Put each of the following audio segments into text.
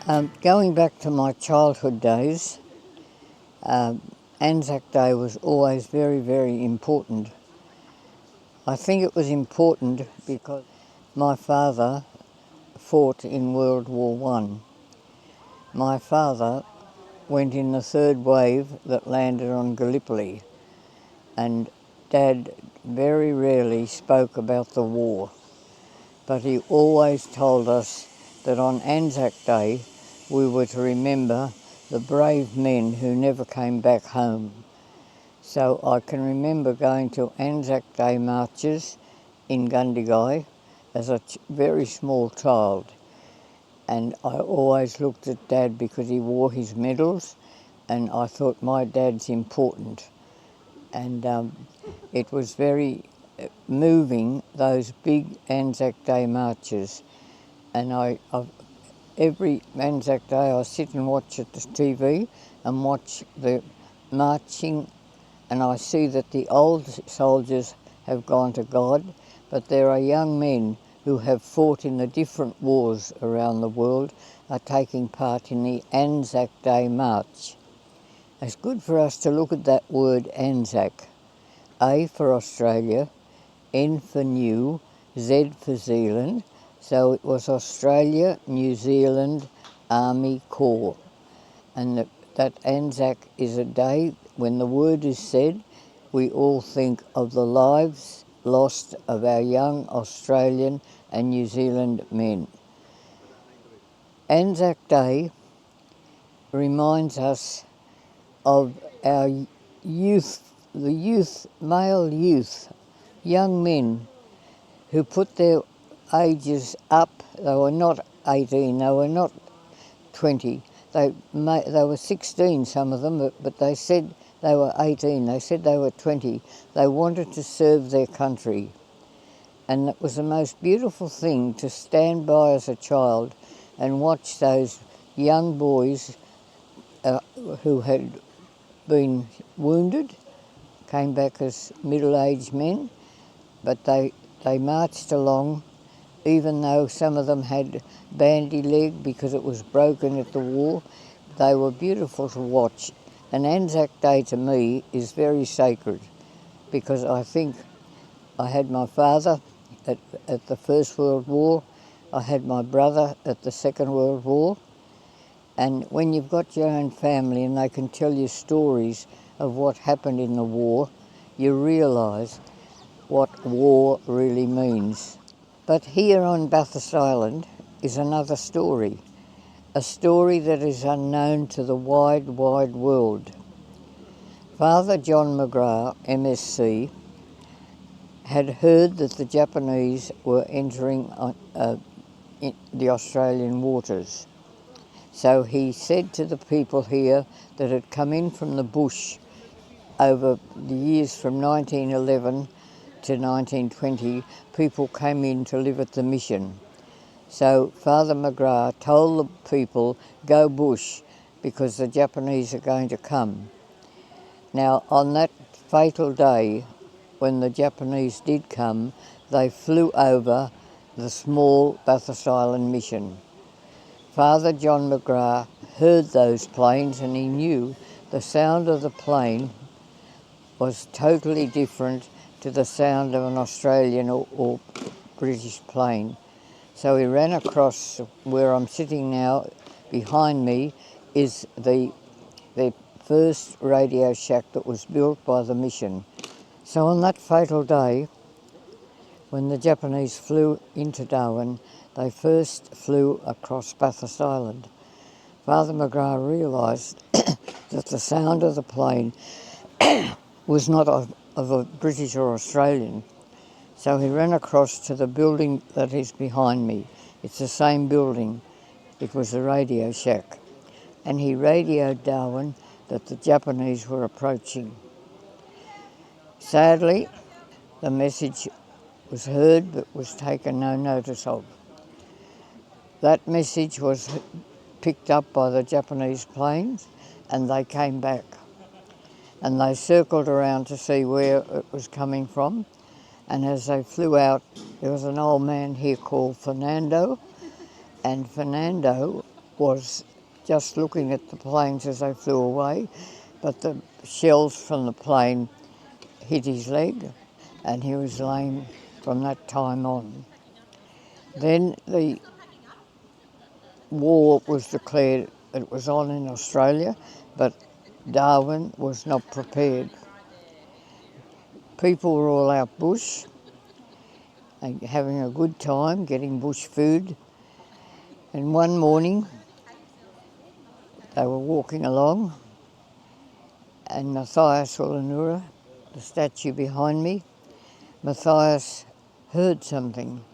Going back to my childhood days, ANZAC Day was always very, very important. I think it was important because my father fought in World War One. My father went in the third wave that landed on Gallipoli, and Dad very rarely spoke about the war, but he always told us that on ANZAC Day we were to remember the brave men who never came back home. So I can remember going to ANZAC Day marches in Gundagai as a very small child, and I always looked at Dad because he wore his medals, and I thought my dad's important. And it was very moving, those big ANZAC Day marches. And every ANZAC Day I sit and watch at the TV and watch the marching, and I see that the old soldiers have gone to God, but there are young men who have fought in the different wars around the world are taking part in the ANZAC Day March. It's good for us to look at that word ANZAC. A for Australia, N for New, Z for Zealand. So it was Australia, New Zealand Army Corps. And that ANZAC is a day when the word is said, we all think of the lives lost of our young Australian and New Zealand men. ANZAC Day reminds us of our youth, male youth, young men who put their ages up. They were not 18, they were not 20. They were 16, some of them, but they said they were 18. They said they were 20. They wanted to serve their country. And it was the most beautiful thing to stand by as a child and watch those young boys who had been wounded, came back as middle-aged men, but they marched along, even though some of them had bandy leg because it was broken at the war. They were beautiful to watch. And ANZAC Day to me is very sacred because I think I had my father at the First World War, I had my brother at the Second World War, and when you've got your own family and they can tell you stories of what happened in the war, you realise what war really means. But here on Bathurst Island is another story, a story that is unknown to the wide, wide world. Father John McGrath, MSc, had heard that the Japanese were entering the Australian waters. So he said to the people here that had come in from the bush over the years from 1911 to 1920, people came in to live at the mission. So Father McGrath told the people, go bush, because the Japanese are going to come. Now, on that fatal day, when the Japanese did come, they flew over the small Bathurst Island mission. Father John McGrath heard those planes and he knew the sound of the plane was totally different to the sound of an Australian or British plane. So he ran across where I'm sitting now. Behind me is the first radio shack that was built by the mission. So on that fatal day, when the Japanese flew into Darwin, they first flew across Bathurst Island. Father McGrath realised that the sound of the plane was not of a British or Australian. So he ran across to the building that is behind me. It's the same building. It was a radio shack. And he radioed Darwin that the Japanese were approaching. Sadly, the message was heard but was taken no notice of. That message was picked up by the Japanese planes and they came back. And they circled around to see where it was coming from. And as they flew out, there was an old man here called Fernando. And Fernando was just looking at the planes as they flew away, but the shells from the plane hit his leg and he was lame from that time on. Then the war was declared. It was on in Australia, but Darwin was not prepared. People were all out bush and having a good time, getting bush food. And one morning they were walking along and Matthias Wurrumiyanga, the statue behind me, Matthias heard something.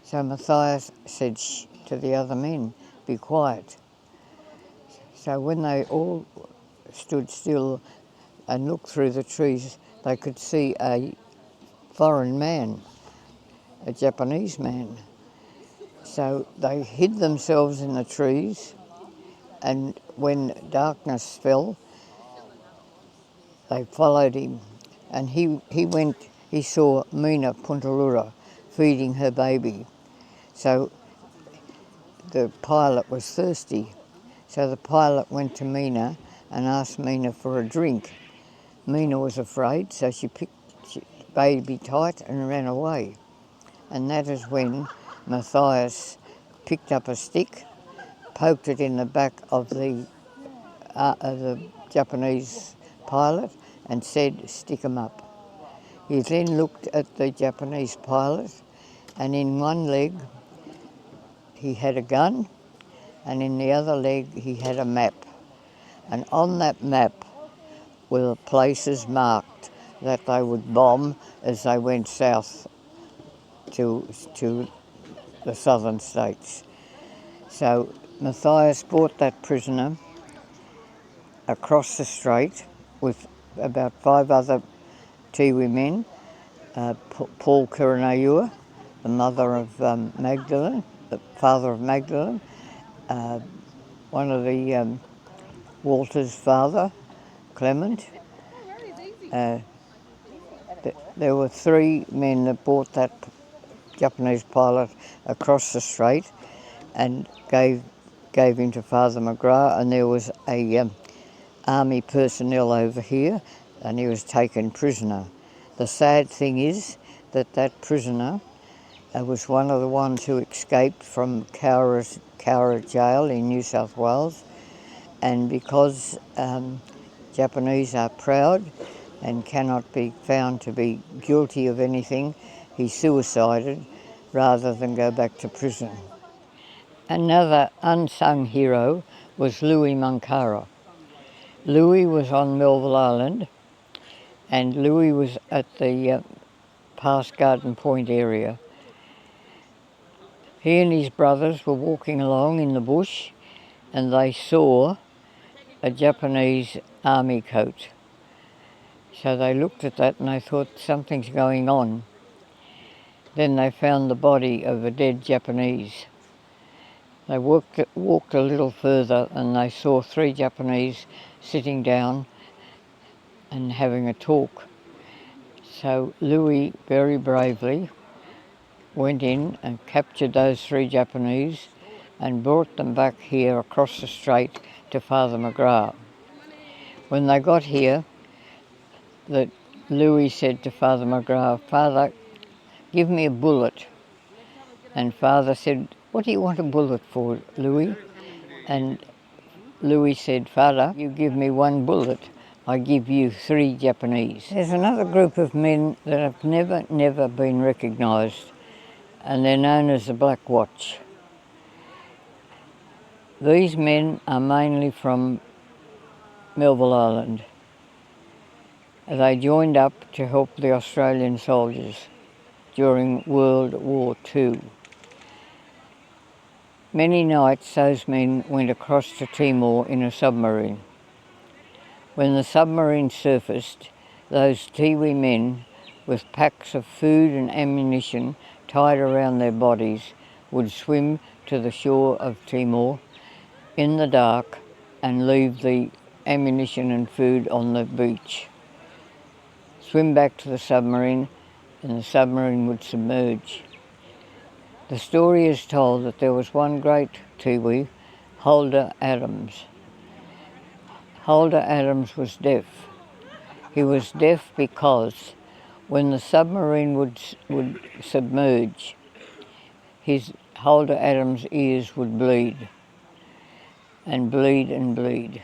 So Matthias said shh to the other men, be quiet. So when they all stood still and looked through the trees, they could see a foreign man, a Japanese man. So they hid themselves in the trees, and when darkness fell, they followed him. And he saw Mina Puntalura feeding her baby. So the pilot was thirsty. So the pilot went to Mina and asked Mina for a drink. Mina was afraid, so she picked the baby tight and ran away. And that is when Matthias picked up a stick, poked it in the back of the Japanese pilot and said, stick 'em up. He then looked at the Japanese pilot, and in one leg he had a gun and in the other leg he had a map. And on that map were the places marked that they would bomb as they went south to the southern states. So Matthias brought that prisoner across the strait with about 5 other Tiwi men, Paul Kiranayua, the mother of Magdalene, the father of Magdalene, one of the Walter's father, Clement. There were 3 men that brought that Japanese pilot across the strait and gave him to Father McGrath, and there was a army personnel over here and he was taken prisoner. The sad thing is that that prisoner was one of the ones who escaped from Cowra jail in New South Wales, and because Japanese are proud and cannot be found to be guilty of anything, he suicided rather than go back to prison. Another unsung hero was Louis Mankara. Louis was on Melville Island, and Louis was at the past Garden Point area. He and his brothers were walking along in the bush and they saw a Japanese army coat. So they looked at that and they thought something's going on. Then they found the body of a dead Japanese. They walked a little further and they saw 3 Japanese sitting down and having a talk. So Louis very bravely went in and captured those 3 Japanese and brought them back here across the strait to Father McGrath. When they got here, Louis said to Father McGrath, "Father, give me a bullet." And Father said, "What do you want a bullet for, Louis?" And Louis said, "Father, you give me 1 bullet, I give you 3 Japanese." There's another group of men that have never been recognised, and they're known as the Black Watch. These men are mainly from Melville Island. They joined up to help the Australian soldiers during World War II. Many nights those men went across to Timor in a submarine. When the submarine surfaced, those Tiwi men with packs of food and ammunition tied around their bodies would swim to the shore of Timor in the dark and leave the ammunition and food on the beach. Swim back to the submarine and the submarine would submerge. The story is told that there was one great Tiwi Holder Adams. Holder Adams was deaf. He was deaf because when the submarine would submerge, his Holder Adams' ears would bleed and bleed and bleed.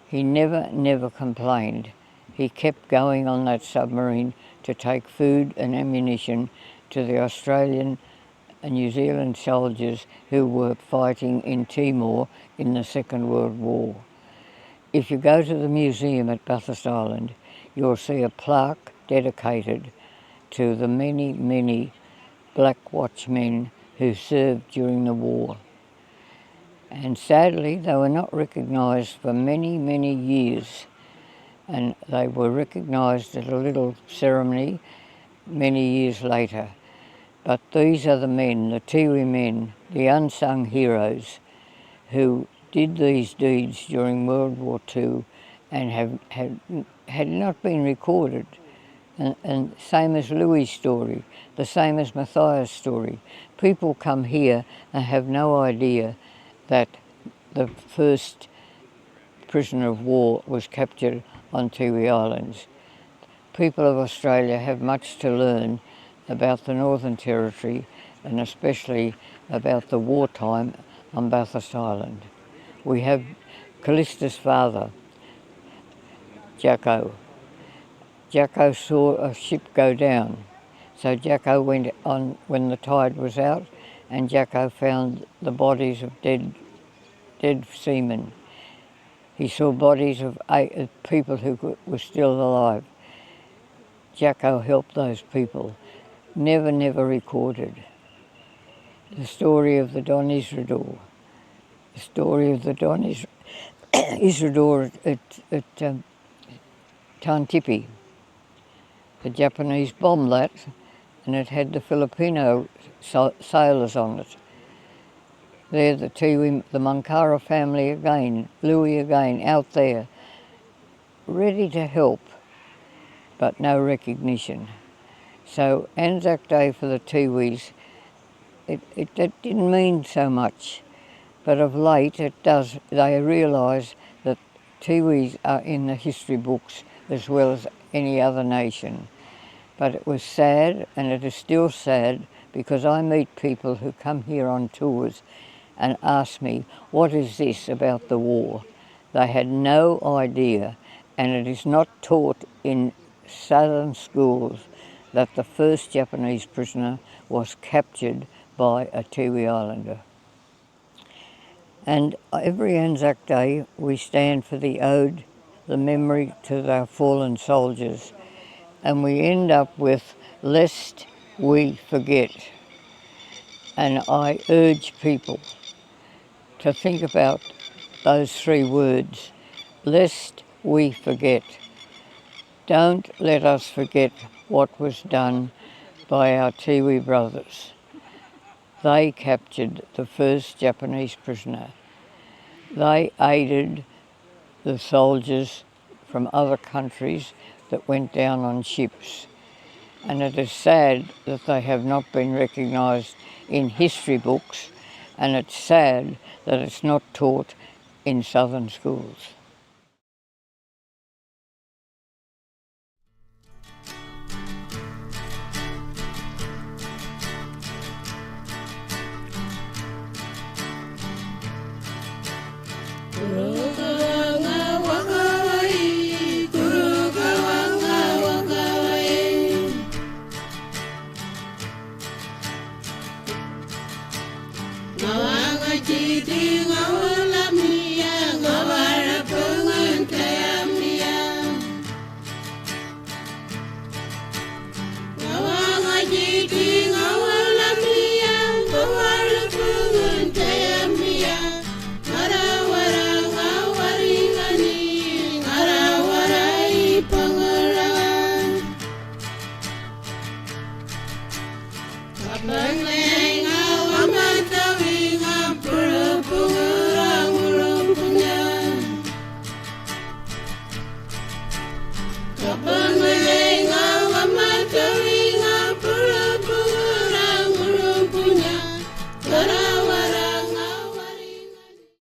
He never complained. He kept going on that submarine to take food and ammunition to the Australian and New Zealand soldiers who were fighting in Timor in the Second World War. If you go to the museum at Bathurst Island, you'll see a plaque dedicated to the many black watchmen who served during the war. And sadly, they were not recognised for many years, and they were recognised at a little ceremony many years later. But these are the men, the Tiwi men, the unsung heroes who did these deeds during World War II and had not been recorded. And same as Louis' story, the same as Matthias' story. People come here and have no idea that the first prisoner of war was captured on Tiwi Islands. People of Australia have much to learn about the Northern Territory and especially about the wartime on Bathurst Island. We have Callista's father, Jacko. Jacko saw a ship go down, so Jacko went on when the tide was out, and Jacko found the bodies of dead seamen. He saw bodies of people who were still alive. Jacko helped those people. Never recorded. The story of the Don Isidore. The story of the Don Isidore at Tantipi. The Japanese bombed that, and it had the Filipino sailors on it. There the Tiwi, the Mankara family again, Louis again, out there, ready to help, but no recognition. So ANZAC Day for the Tiwis, it didn't mean so much, but of late it does. They realise that Tiwis are in the history books as well as any other nation. But it was sad, and it is still sad, because I meet people who come here on tours and ask me, what is this about the war? They had no idea, and it is not taught in southern schools that the first Japanese prisoner was captured by a Tiwi Islander. And every ANZAC Day we stand for the ode, the memory to our fallen soldiers, and we end up with lest we forget. And I urge people to think about those three words, lest we forget. Don't let us forget what was done by our Tiwi brothers. They captured the first Japanese prisoner. They aided the soldiers from other countries that went down on ships. And it is sad that they have not been recognised in history books, and it's sad that it's not taught in southern schools. Kapan